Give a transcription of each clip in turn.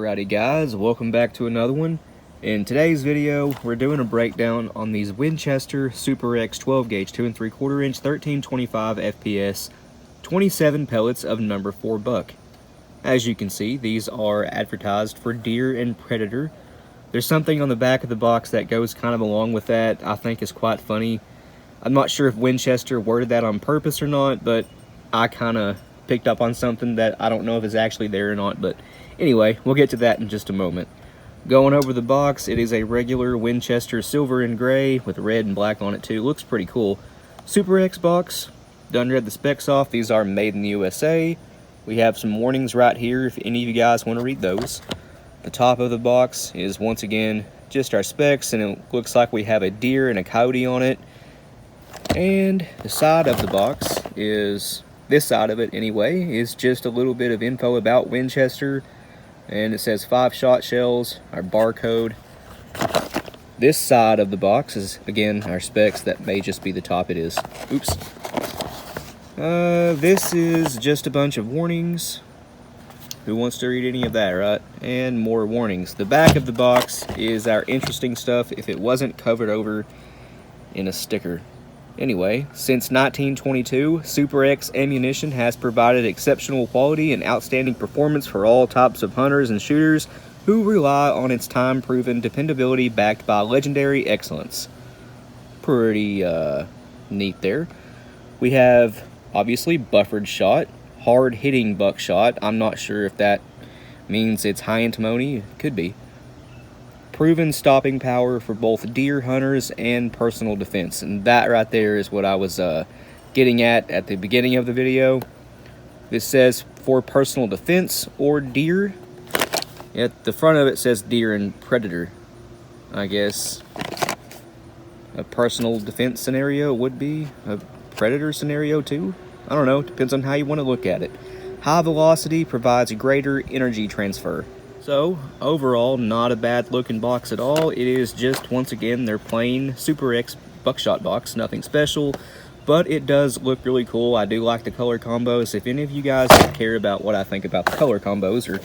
Alrighty guys, welcome back to another one. In today's video, we're doing a breakdown on these Winchester Super X 12 gauge 2 3/4 inch 1325 FPS 27 pellets of number 4 buck. As you can see, these are advertised for deer and predator. There's something on the back of the box that goes kind of along with that I think is quite funny. I'm not sure if Winchester worded that on purpose or not, but I kind of picked up on something that I don't know if is actually there or not, but anyway, we'll get to that in just a moment. Going over the box, it is a regular Winchester silver and gray with red and black on it too. Looks pretty cool. Super X box. Done read the specs off. These are made in the USA. We have some warnings right here if any of you guys want to read those. The top of the box is once again just our specs, and it looks like we have a deer and a coyote on it. And the side of the box is, this side of it anyway, is just a little bit of info about Winchester, and it says 5 shot shells, our barcode. This side of the box is again our specs. That may just be the top. It is. Oops. This is just a bunch of warnings. Who wants to read any of that, right? And more warnings. The back of the box is our interesting stuff if it wasn't covered over in a sticker. Anyway, since 1922, Super X ammunition has provided exceptional quality and outstanding performance for all types of hunters and shooters who rely on its time-proven dependability backed by legendary excellence. Pretty neat there. We have, obviously, buffered shot, hard-hitting buckshot. I'm not sure if that means it's high antimony. It could be. Proven stopping power for both deer hunters and personal defense, and that right there is what I was getting at the beginning of the video. This says for personal defense or deer. At the front of it says deer and predator. I guess a personal defense scenario would be a predator scenario too. I don't know, depends on how you want to look at it. High velocity provides greater energy transfer. So, overall, not a bad looking box at all. It is just, once again, their plain Super X buckshot box. Nothing special, but it does look really cool. I do like the color combos. If any of you guys care about what I think about the color combos or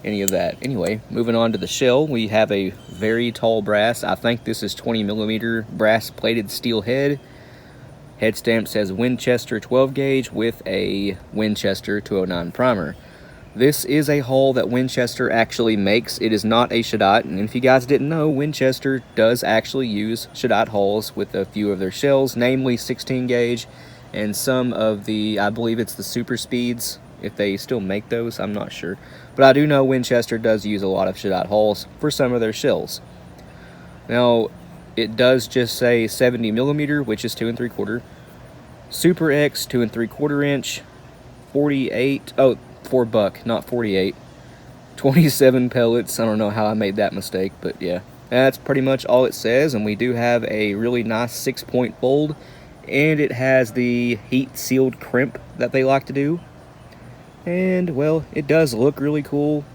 any of that. Anyway, moving on to the shell, we have a very tall brass. I think this is 20mm brass plated steel head. Head stamp says Winchester 12 gauge with a Winchester 209 primer. This is a hull that Winchester actually makes. It is not a Shadot, and if you guys didn't know, Winchester does actually use Shadot hulls with a few of their shells, namely 16 gauge, and some of the, I believe it's the Super Speeds, if they still make those, I'm not sure. But I do know Winchester does use a lot of Shadot hulls for some of their shells. Now, it does just say 70mm, which is 2 3/4. Super X 2 3/4 inch, 48, 4 buck, not 48. 27 pellets. I don't know how I made that mistake, but yeah. That's pretty much all it says, and we do have a really nice 6-point fold, and it has the heat-sealed crimp that they like to do. And, well, it does look really cool,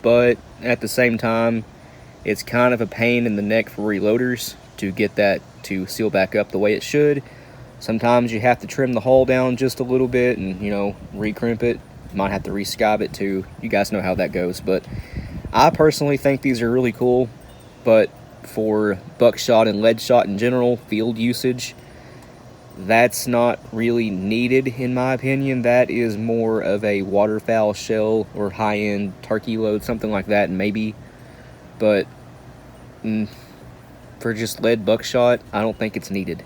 but at the same time, it's kind of a pain in the neck for reloaders to get that to seal back up the way it should. Sometimes you have to trim the hull down just a little bit and, you know, recrimp it. Might have to rescob it too. You guys know how that goes. But I personally think these are really cool. But for buckshot and lead shot in general, field usage, that's not really needed in my opinion. That is more of a waterfowl shell or high-end turkey load, something like that maybe. But for just lead buckshot, I don't think it's needed.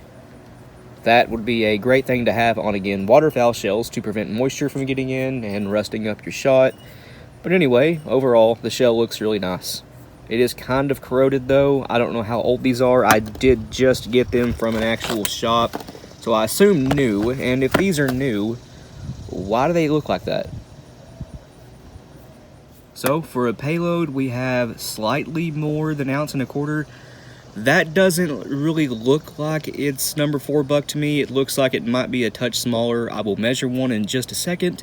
That would be a great thing to have on, again, waterfowl shells to prevent moisture from getting in and rusting up your shot. But anyway, overall, the shell looks really nice. It is kind of corroded, though. I don't know how old these are. I did just get them from an actual shop, so I assume new. And if these are new, why do they look like that? So, for a payload, we have slightly more than 1.25 ounces. That doesn't really look like it's number 4 buck to me. It looks like it might be a touch smaller. I will measure one in just a second,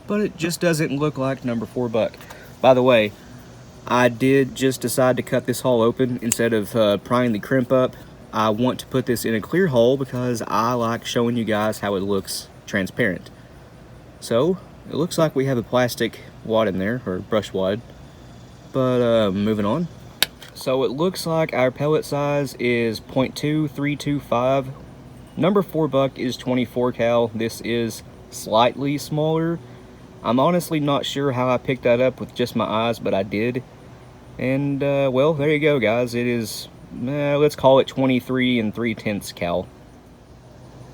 but it just doesn't look like number 4 buck. By the way, I did just decide to cut this hull open instead of prying the crimp up. I want to put this in a clear hull because I like showing you guys how it looks transparent. So, it looks like we have a plastic wad in there, or brush wad. But moving on. So it looks like our pellet size is .2325. Number 4 buck is 24 cal. This is slightly smaller. I'm honestly not sure how I picked that up with just my eyes, but I did. And well, there you go, guys. It is, let's call it 23 3/10 cal.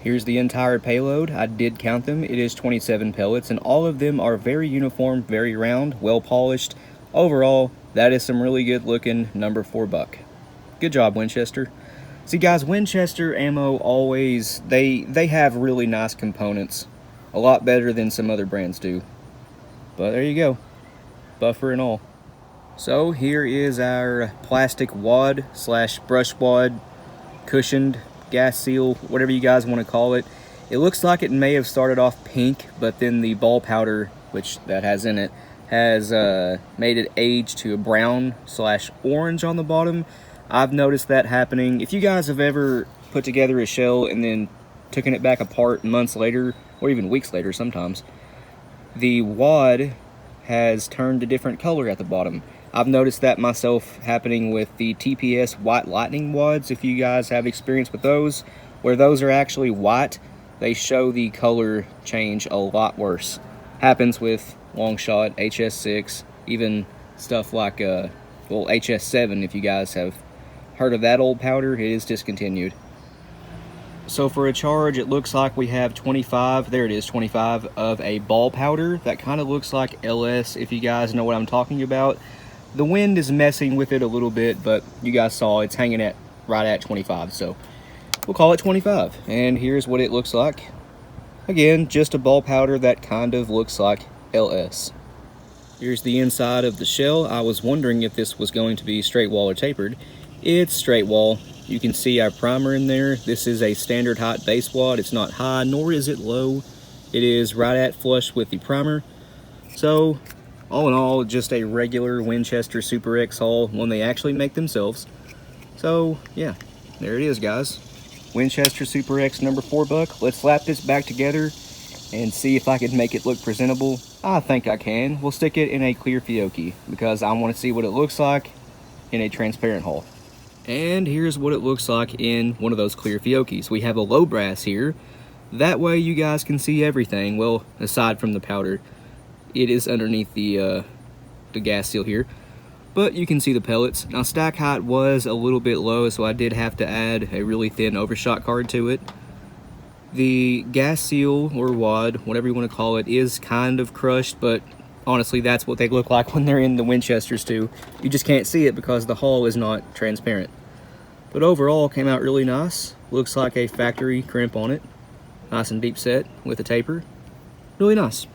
Here's the entire payload. I did count them. It is 27 pellets, and all of them are very uniform, very round, well polished. Overall, that is some really good looking number 4 buck. Good job, Winchester. See, guys, Winchester ammo always, they have really nice components. A lot better than some other brands do. But there you go. Buffer and all. So here is our plastic wad slash brush wad, cushioned gas seal, whatever you guys want to call it. It looks like it may have started off pink, but then the ball powder, which that has in it, has made it age to a brown slash orange on the bottom. I've noticed that happening. If you guys have ever put together a shell and then taken it back apart months later, or even weeks later sometimes, the wad has turned a different color at the bottom. I've noticed that myself happening with the TPS White Lightning wads. If you guys have experience with those, where those are actually white, they show the color change a lot worse. Happens with Longshot, HS6, even stuff like well, HS7. If you guys have heard of that old powder, it is discontinued. So for a charge, it looks like we have 25, there it is, 25 of a ball powder that kind of looks like LS, if you guys know what I'm talking about. The wind is messing with it a little bit, but you guys saw it's hanging at right at 25, so we'll call it 25. And here's what it looks like. Again, just a ball powder that kind of looks like LS. Here's the inside of the shell. I was wondering if this was going to be straight wall or tapered. It's straight wall. You can see our primer in there. This is a standard height base wad. It's not high, nor is it low. It is right at flush with the primer. So, all in all, just a regular Winchester Super X hull, one they actually make themselves. So, yeah, there it is, guys. Winchester Super X number 4 buck. Let's slap this back together and see if I can make it look presentable. I think I can. We'll stick it in a clear Fiocchi because I want to see what it looks like in a transparent hull. And here's what it looks like in one of those clear Fiocchis. We have a low brass here. That way you guys can see everything. Well, aside from the powder, it is underneath the gas seal here. But you can see the pellets. Now, stack height was a little bit low, so I did have to add a really thin overshot card to it. The gas seal, or wad, whatever you want to call it, is kind of crushed, but honestly, that's what they look like when they're in the Winchesters too. You just can't see it because the hull is not transparent. But overall, came out really nice. Looks like a factory crimp on it. Nice and deep set with a taper. Really nice.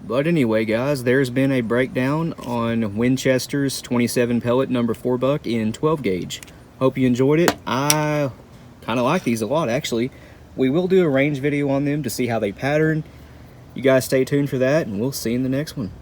But anyway, guys, there's been a breakdown on Winchester's 27 pellet number 4 buck in 12 gauge. Hope you enjoyed it. I kind of like these a lot, actually. We will do a range video on them to see how they pattern. You guys stay tuned for that, and we'll see you in the next one.